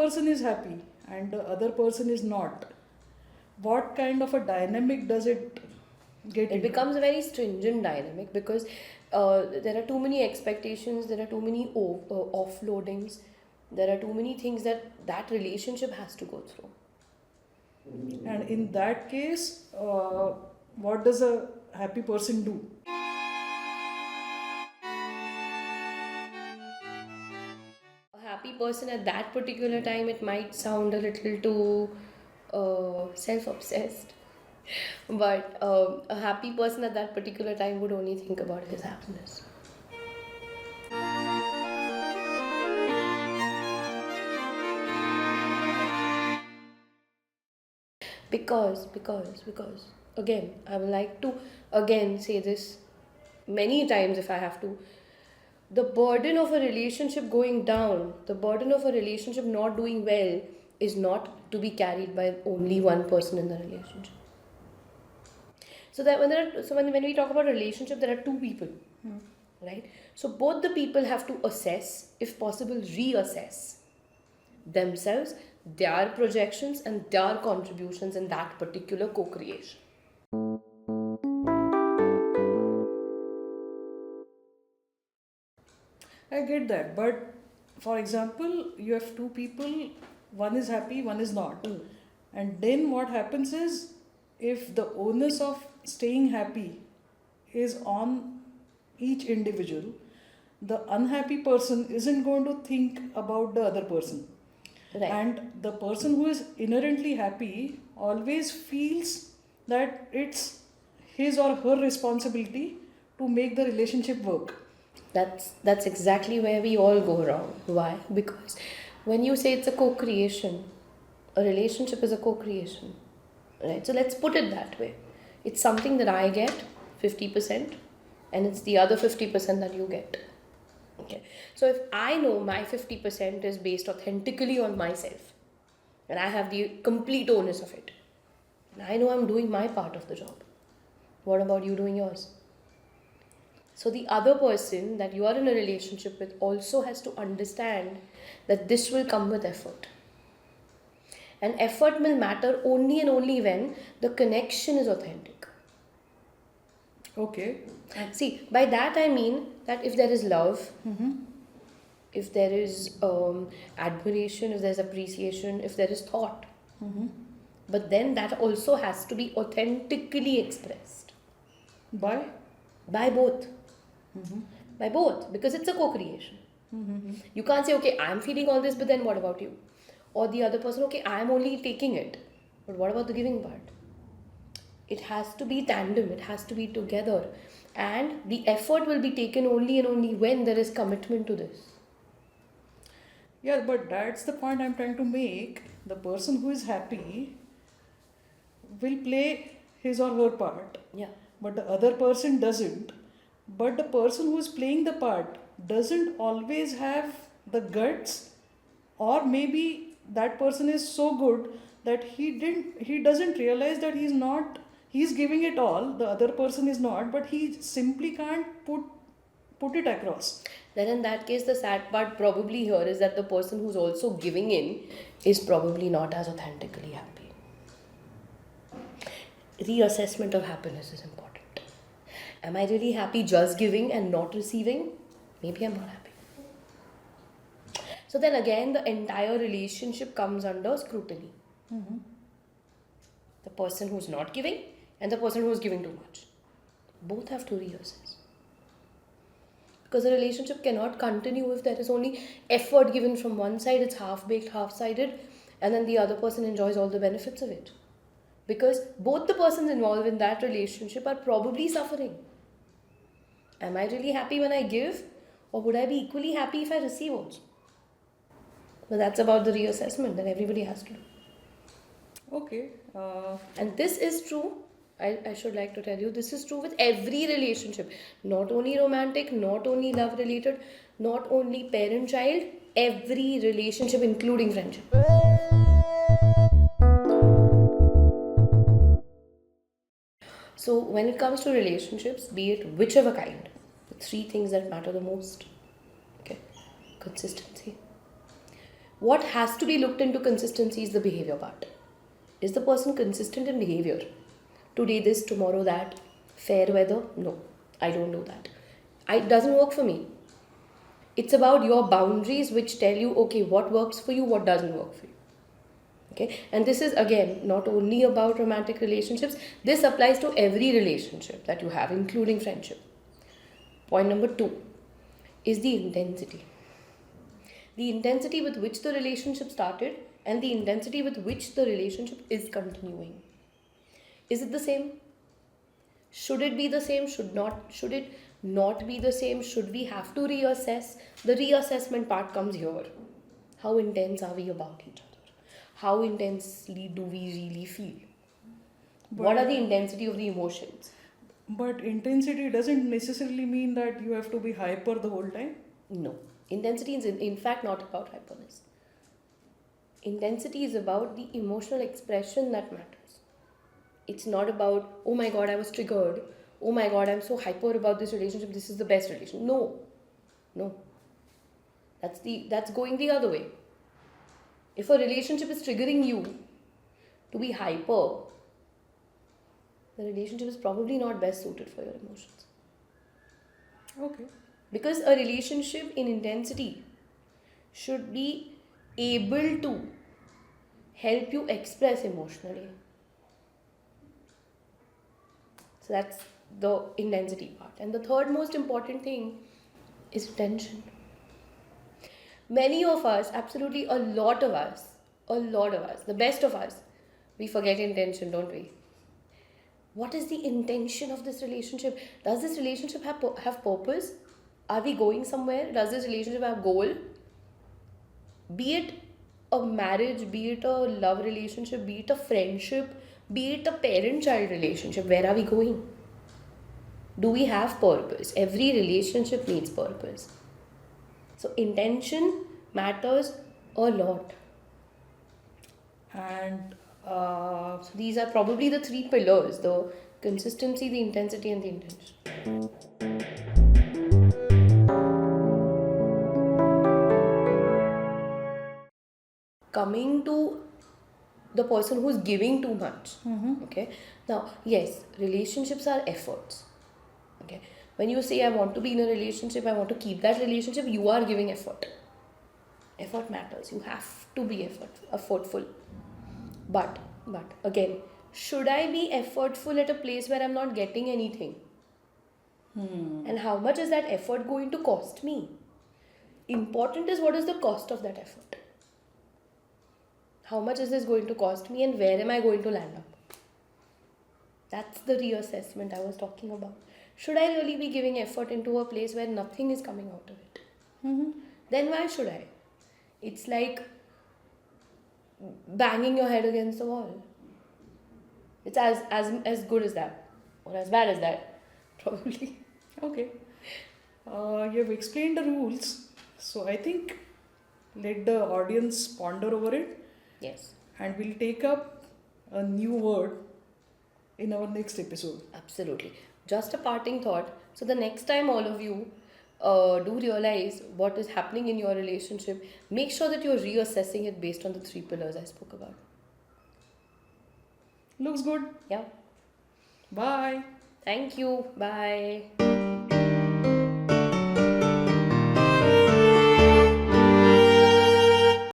person is happy and the other person is not, what kind of a dynamic does it get It into? becomes a very stringent dynamic because there are too many expectations, there are too many offloadings, there are too many things that relationship has to go through. And in that case, what does a happy person do? A happy person at that particular time, it might sound a little too self-obsessed, but a happy person at that particular time would only think about his happiness. Because again, I would like to again say this many times if I have to. The burden of a relationship going down, the burden of a relationship not doing well, is not to be carried by only one person in the relationship. So that when we talk about relationship, there are two people, right? So both the people have to assess, if possible, reassess themselves, their projections, and their contributions in that particular co-creation. I get that, but for example, you have two people, one is happy, one is not. And then what happens is, if the onus of staying happy is on each individual, the unhappy person isn't going to think about the other person. Right. And the person who is inherently happy always feels that it's his or her responsibility to make the relationship work. That's exactly where we all go wrong. Why? Because when you say it's a co-creation, a relationship is a co-creation, right? So let's put it that way. It's something that I get 50%, and it's the other 50% that you get. Okay. So if I know my 50% is based authentically on myself, and I have the complete onus of it, and I know I'm doing my part of the job, what about you doing yours? So the other person that you are in a relationship with also has to understand that this will come with effort. And effort will matter only and only when the connection is authentic. Okay. See, by that I mean that if there is love, if there is admiration, if there's appreciation, if there is thought, but then that also has to be authentically expressed By? by both. By both, because it's a co-creation. You can't say, okay, I'm feeling all this, but then what about you? Or the other person, okay, I'm only taking it, but what about the giving part? It has to be tandem, it has to be together, and the effort will be taken only and only when there is commitment to this. Yeah, but that's the point I'm trying to make. The person who is happy will play his or her part, Yeah. but the other person doesn't. But the person who is playing the part doesn't always have the guts, or maybe that person is so good that he doesn't realize that he's giving it all, the other person is not, but he simply can't put it across. Then in that case, the sad part probably here is that the person who's also giving in is probably not as authentically happy. Reassessment of happiness is important. Am I really happy just giving and not receiving? Maybe I'm not happy. So then again, the entire relationship comes under scrutiny. The person who's not giving and the person who's giving too much. Both have to reassess. Because a relationship cannot continue if there is only effort given from one side, it's half-baked, half-sided, and then the other person enjoys all the benefits of it. Because both the persons involved in that relationship are probably suffering. Am I really happy when I give? Or would I be equally happy if I receive also? But that's about the reassessment that everybody has to do. Okay. And this is true, I should like to tell you, this is true with every relationship. Not only romantic, not only love related, not only parent child, every relationship, including friendship. So when it comes to relationships, be it whichever kind, the three things that matter the most. Okay. Consistency. What has to be looked into consistency is the behavior part. Is the person consistent in behavior? Today this, tomorrow that. Fair weather? No, I don't do that. It doesn't work for me. It's about your boundaries which tell you, okay, what works for you, what doesn't work for you. Okay, and this is again not only about romantic relationships, this applies to every relationship that you have, including friendship. Point number 2 is the intensity. The intensity with which the relationship started and the intensity with which the relationship is continuing. Is it the same? Should it be the same? Should it not be the same? Should we have to reassess? The reassessment part comes here. How intense are we about each other? How intensely do we really feel? What are the intensity of the emotions? But intensity doesn't necessarily mean that you have to be hyper the whole time. No. Intensity is in fact not about hyperness. Intensity is about the emotional expression that matters. It's not about, oh my god, I was triggered. Oh my god, I'm so hyper about this relationship. This is the best relationship. No. No. That's going the other way. If a relationship is triggering you to be hyper, the relationship is probably not best suited for your emotions. Okay. Because a relationship in intensity should be able to help you express emotionally. So that's the intensity part. And the third most important thing is attention. Many of us, absolutely a lot of us, the best of us, we forget intention, don't we? What is the intention of this relationship? Does this relationship have purpose? Are we going somewhere? Does this relationship have goal? Be it a marriage, be it a love relationship, be it a friendship, be it a parent-child relationship, where are we going? Do we have purpose? Every relationship needs purpose. So intention matters a lot. And So these are probably the 3 pillars: the consistency, the intensity, and the intention. Coming to the person who's giving too much. Okay. Now, yes, relationships are efforts. Okay. When you say I want to be in a relationship, I want to keep that relationship, you are giving effort. Effort matters. You have to be effortful. But again, should I be effortful at a place where I'm not getting anything? And how much is that effort going to cost me? Important is, what is the cost of that effort? How much is this going to cost me and where am I going to land up? That's the reassessment I was talking about. Should I really be giving effort into a place where nothing is coming out of it? Then why should I? It's like banging your head against the wall. It's as good as that, or as bad as that, probably. okay. You have explained the rules, so I think let the audience ponder over it, Yes, and we'll take up a new word in our next episode. absolutely. Just a parting thought. So the next time all of you do realize what is happening in your relationship, make sure that you're reassessing it based on the 3 pillars I spoke about. Looks good. Yeah. Bye. Thank you. Bye.